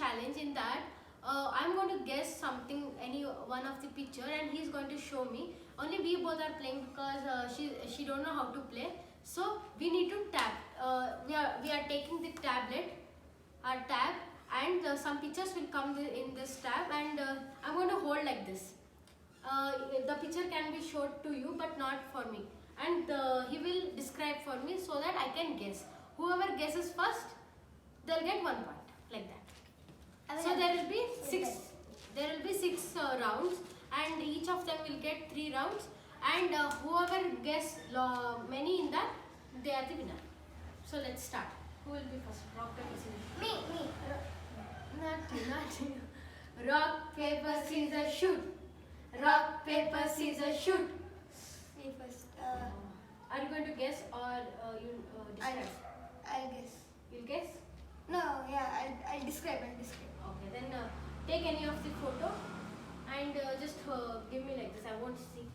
challenge in that I'm going to guess something, any one of the picture, and he's going to show me. Only we both are playing because she don't know how to play. So we need to tap. We are taking the tablet, our tab, and some pictures will come in this tab, and I'm going to hold like this. The picture can be showed to you, but not for me. And he will describe for me so that I can guess. Whoever guesses first, they'll get 1 point, like that. So there will be six. There will be six rounds, and each of them will get 3 rounds. And whoever guess many in that, they are the winner. So let's start. Who will be first? Rock, paper, scissors. Me. Not you. Rock, paper, scissors, shoot. Rock, paper, scissors, shoot. Me first. Are you going to guess or you describe? I'll guess. You'll guess? No, yeah, I'll describe. Okay, then take any of the photo and just give me like this. I want to see.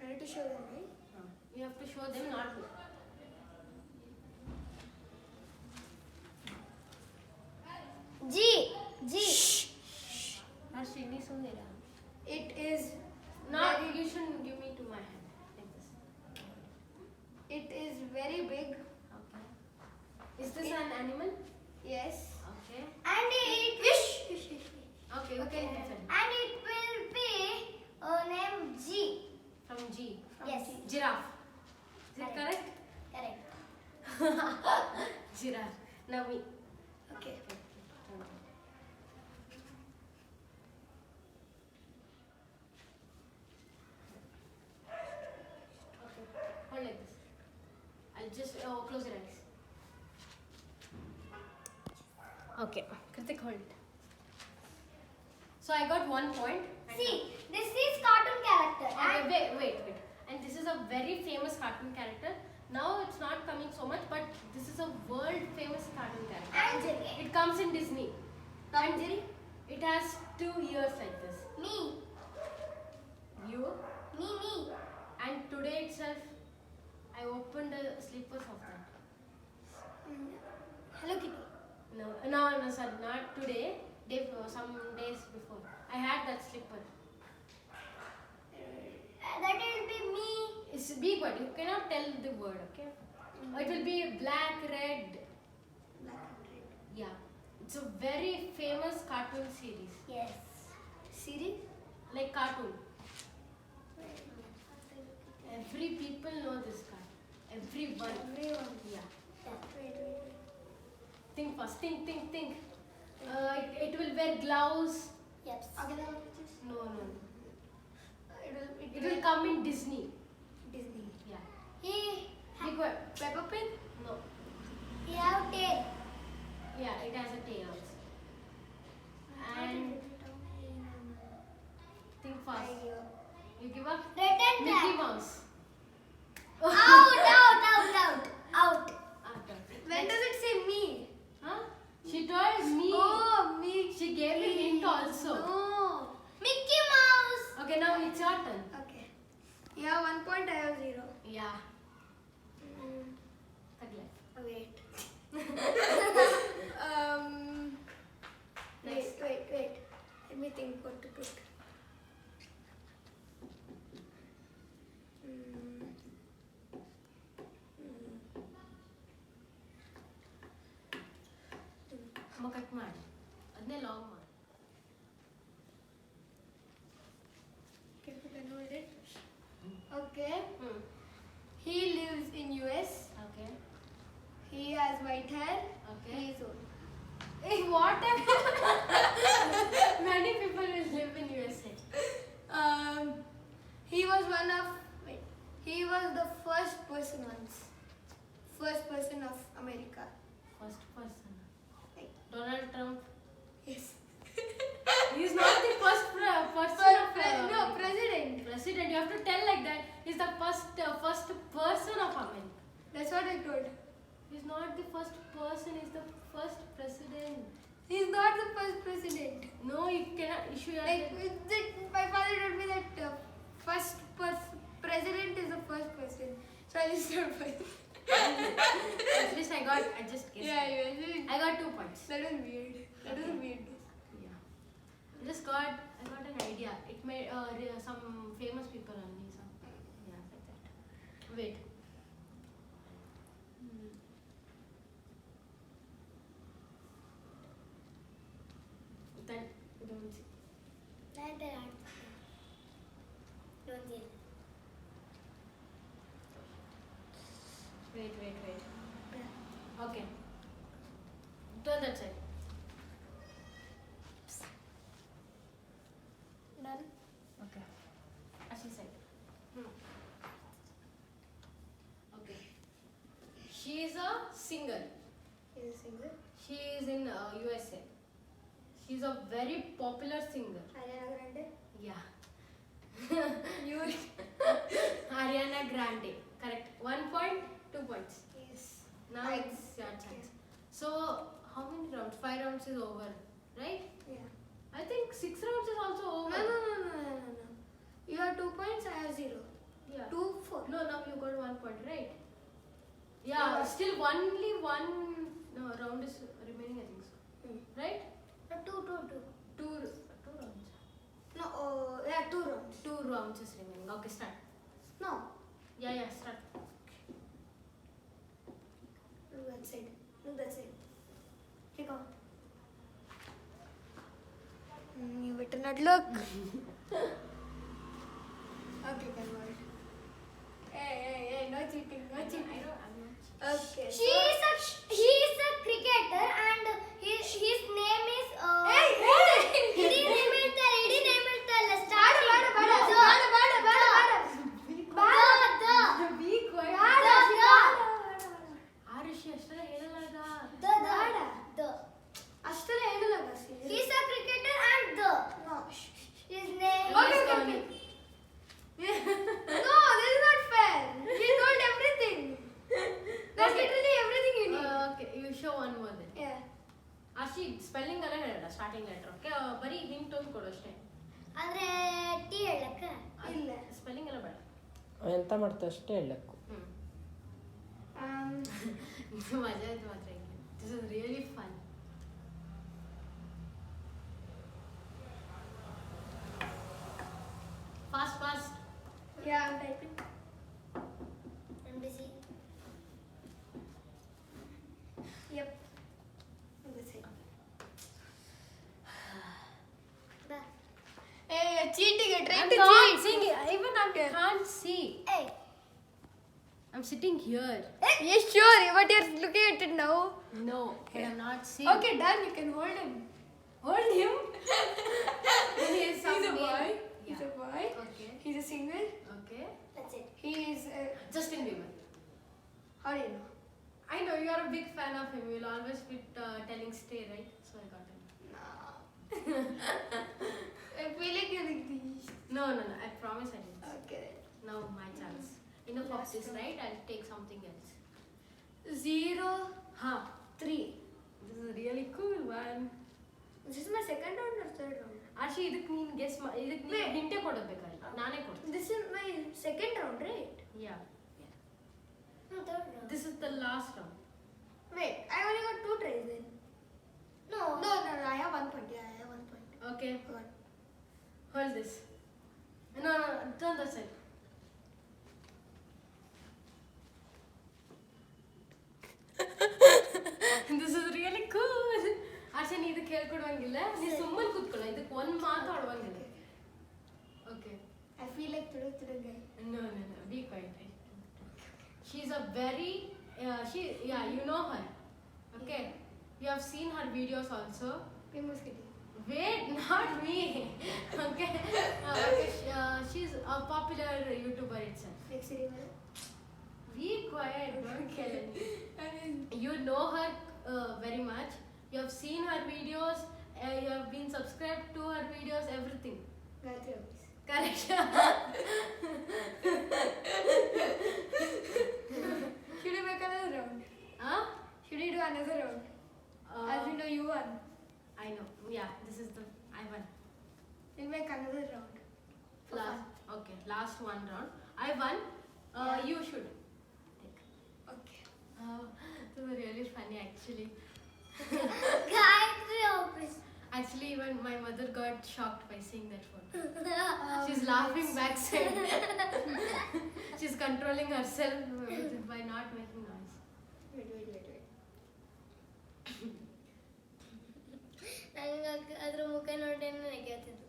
I need to show them, right? You have to show them, not. G. Not Srini Sundera. It is Not. You shouldn't give me to my hand like this. It is very big. Okay. Is this an animal? Yes. Okay. And it. Okay. Okay. Okay. And it will be named G. From G. Yes. Giraffe. Is it correct? Correct. Giraffe. Now me. Okay. Hold like this. I'll just close your eyes. Okay. Kritik, hold it. So I got 1 point. See, this is cartoon character. Okay, wait. And this is a very famous cartoon character. Now it's not coming so much, but this is a world famous cartoon character. And Jerry. It comes in Disney. Tom and Jerry. It has 2 ears like this. Me. You. Me. And today itself, I opened the slippers of that. Hello Kitty. No, sorry, not today. Some days before. I had that slipper. That will be me. It's a big word. You cannot tell the word, okay? It will be black, red. Black and red. Yeah. It's a very famous cartoon series. Yes. Series? Like cartoon. Every people know this card. Everyone. Everyone. Yeah. Wait. Think first. Think. It will wear gloves. Yes. No. It It will come in Disney. Disney. Yeah. He Big word. Peppa Pig. No. He have tail. Yeah, it has a tail also. And think fast. You give up? Red and Mickey black. Mouse. Out. Ah, When does it say me? Huh? She told me. Oh, me. She gave me hint also. No. Mickey Mouse. Okay, now it's your turn. Okay. You have 1 point, I have 0. Yeah. Tagla. Wait. Next. Wait. Let me think what to put. Kut ಮಾಡಿ ಅದನ್ನೇ long ಮಾಡಿ. Okay, you can hold it. Okay. Hmm. He lives in US. Okay. He has white hair. Okay. He is old. Whatever. Many people will live in USA. He was one of. Wait. He was the first person once. First person of America. First person. Like, Donald Trump. yes. He is not the first person of No, president. President. You have to tell like that. He's the first person of America. That's what I told. He's not the first person. He's the first president. He's not the first president. No, you cannot issue your. Like, my father not fun. At least I just guessed. Yeah, it. yeah. I got 2 points. That was weird. That was a weird guess. Yeah. I got an idea. It made some famous people only. Some, yeah, like that. Wait. Then don't see. Wait. Yeah. Okay. Turn that side. Done. Okay. Ashi side. Okay. She is a singer. He's a singer. She is in USA. She's a very popular singer. Ariana Grande. Yeah. You. Ariana Grande. Correct. 1 point, 2 points. Yes. Now it's your chance. So, how many rounds? 5 rounds is over, right? Yeah. I think 6 rounds is also No, over. no. You have 2 points. I have 0. Yeah. 2, 4. No, now you got 1 point, right? Yeah, still only one round is remaining, I think so. Right? No, 2. Two rounds. No, yeah, 2 rounds. 2 rounds is remaining. Okay, start. No. Yeah, start. Look that side. Look that side. Here, go. You better not look. Okay, convert. Hey, no cheating, no cheating. I'm not. Okay. He is a cricketer and his name is ಇಡೀ name ಹೇಳ್ತಾರೆ start Be quiet. Arushi ಅಷ್ಟೆಲ್ಲ ಹೇಳಲ್ಲ the ಅಷ್ಟೆಲ್ಲ ಹೇಳಲ್ಲ he is a cricketer and the No. his name Okay. No, this is not fair. He told everything. That's Okay. literally everything you need. Okay, you show one more then. Yeah. ಆಶಿ spelling ಎಲ್ಲ ಹೇಳಲ್ಲ starting letter okay ಬರೀ hint ಒಂದು ಕೊಡು ಅಷ್ಟೇ ಅಂದ್ರೆ T ಹೇಳಕ್ಕ ಇಲ್ಲ. ಸ್ಪೆಲ್ಲಿಂಗ್ ಎಲ್ಲ ಬೇಡ ಎಂತ ಮಾಡ್ತಾ ಅಷ್ಟೇ ಹೇಳಕ್ಕು ಮಜಾ ಆಯ್ತು ಮಾತ್ರ this is really fun fast Yeah, I'm typing. I'm busy. Yep. That's it. Bye. Hey, you're cheating. You're trying I'm to not cheat. seeing it. Even I can't see. Hey. I'm sitting here. Yes, sure. But you're looking at it now. No, but I'm not seeing. Okay, done. You can hold him. Hold him. He is some He's a name. boy. Yeah. He's a boy. Okay. He's a singer. Okay. That's it. He is. Justin Bieber. How do you know? I know you are a big fan of him. You'll always be telling stay, right? So I got him. No. I feel like you're like this. No. I promise I didn't. Okay. Now my chance. Enough of Last this, one. right? I'll take something else. 0, Huh. 3. This is a really cool one. This is my second round or third round? ಆಶಿ ಇದಕ್ಕೆ ನೀನು guess ಇದಕ್ಕೆ ನೀನು Wait. ಹಿಂಟೆ ಕೊಡಬೇಕಾದ್ರೆ ನಾನೇ ಕೊಡ್ತೀನಿ This is my second round, right? Yeah. No, third round. This is the last round. Wait, I only got 2 tries then. No. No, I have 1 point. Yeah, I have 1 point. Okay. Got. Hold this. No. Turn that side. This is really cool. ಆಶಾ ನೀ ಇದಕ್ಕೆ ಹೇಳ್ಕೊಡುವಂಗಿಲ್ಲ ನೀ ಸುಮ್ಮನೆ ಕೂತ್ಕೊಳ್ಳ ಇದಕ್ಕೆ ಒಂದು ಮಾತು ಆಡುವಂಗಿಲ್ಲ okay I feel like today guy. No. Be quiet. She's a very you know her. Okay. You have seen her videos also. Famous kitty. Wait, not me. Okay. She's a popular YouTuber itself. Like Siri. Be quiet. Don't kill me. I mean, You know her very much. You have seen her videos. You have been subscribed to her videos. Everything. Gayatri Office. Correct. Should we make another round? Huh? Should we do another round? As we know, you won. I know. Yeah. This is the I won. We'll make another round. For fun. Last one round. I won. Yeah. You should. They were really funny actually. Gayatri office. Actually, even my mother got shocked by seeing that phone. She's laughing backside. She's controlling herself by not making noise. Wait. ನಂಗೆ ಅದ್ರ ಮುಖ ನೋಡಿ ನನಗೆ ಗೊತ್ತಿತ್ತು.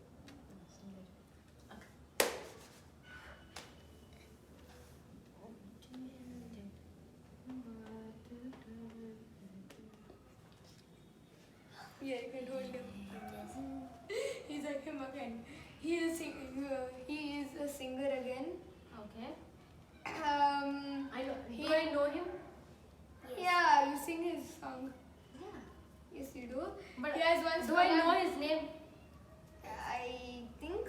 Yeah, you can hold him. He's like him again. He is a singer again. Okay. Um, I know. Do I know him? yeah, you sing his song. Yeah. Yes, you do. But he has one do song. I know his name? I think.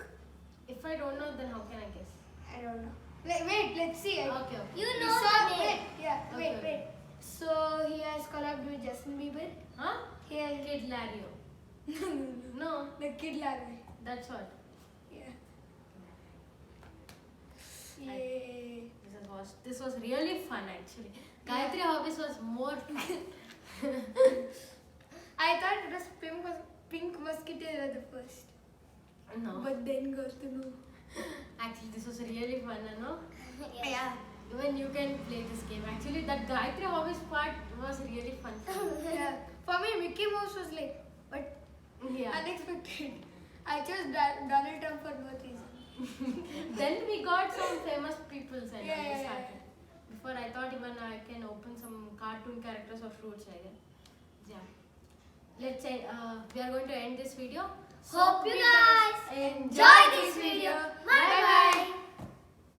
If I don't know, then how can I guess? I don't know. Wait, let's see. Okay. You You know saw the name. wait. So he has collabed with Justin Bieber. Huh? He has Kid Lario. No, the Kid Laroi. that's what. Yeah. Yay. This was really fun actually. Gayatri Hobbies was more fun. I thought it was Pink Musketeer at the first, No. but then got to know. Actually, this was really fun, no? Yeah. Even you can play this game. Actually, that Gayatri Hobbies part was really fun. Yeah. For me, Mickey Mouse was like, but Yeah. unexpected. I chose Donald Trump for no reason. Then we got some famous people and Yeah, we yeah, started. Before I thought even I can open some cartoon characters or fruits again. Yeah. Let's say we are going to end this video. Hope you guys enjoy this